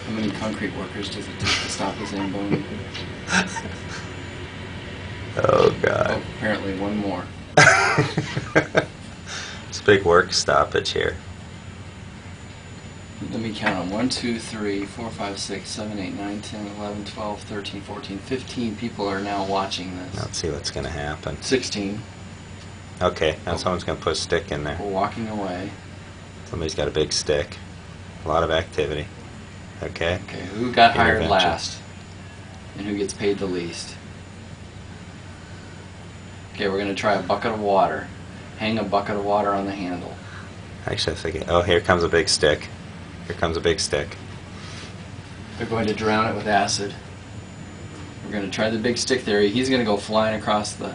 How many concrete workers does it take to stop the Zamboni? Oh, God. Oh, apparently one more. It's a big work stoppage here. Let me count them. 1, 2, 3, 4, 5, 6, 7, 8, 9, 10, 11, 12, 13, 14, 15 people are now watching this. Let's see what's going to happen. 16. Okay, now someone's going to put a stick in there. We're walking away. Somebody's got a big stick. A lot of activity. Okay. Okay, who got hired Intervention. last? And who gets paid the least? Okay, we're going to try a bucket of water. Hang a bucket of water on the handle. Actually, I'm thinking, oh, here comes a big stick. Here comes a big stick. They're going to drown it with acid. We're going to try the big stick theory. He's going to go flying across the...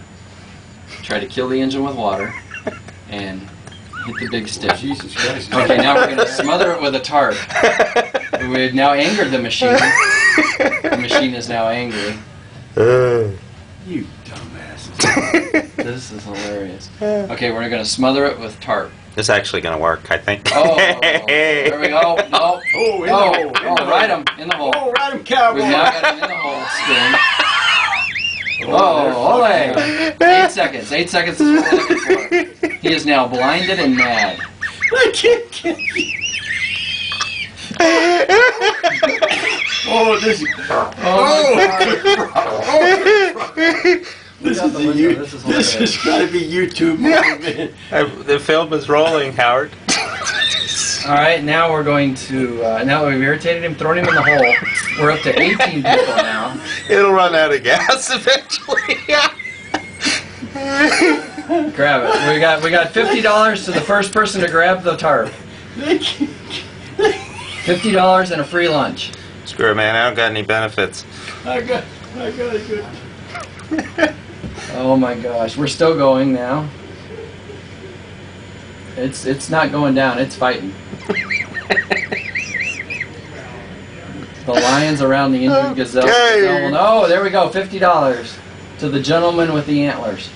Try to kill the engine with water and hit the big stick. Jesus Christ. Okay, now we're going to smother it with a tarp. We've now angered the machine. The machine is now angry. You dumbasses. This is hilarious. Okay, we're going to smother it with tarp. This is actually going to work, I think. Oh, there we go. No. Oh, in the hole. Oh, right him in the hole. Oh, ride him, cowboy. We've now got him in the hole. Spin. Oh, ole. 8 seconds. 8 seconds is what we're looking for. He is now blinded and mad. I can't get Oh, this is... This has got to be YouTube. The film is rolling, Howard. All right, now we're going to, now that we've irritated him, thrown him in the hole, we're up to 18 people now. It'll run out of gas eventually. Grab it. We got $50 to the first person to grab the tarp. $50 and a free lunch. Screw it, man. I don't got any benefits. I got it good. Oh my gosh, we're still going now. It's not going down, it's fighting. The lions around the Indian gazelle. Okay. No, there we go, $50 to the gentleman with the antlers.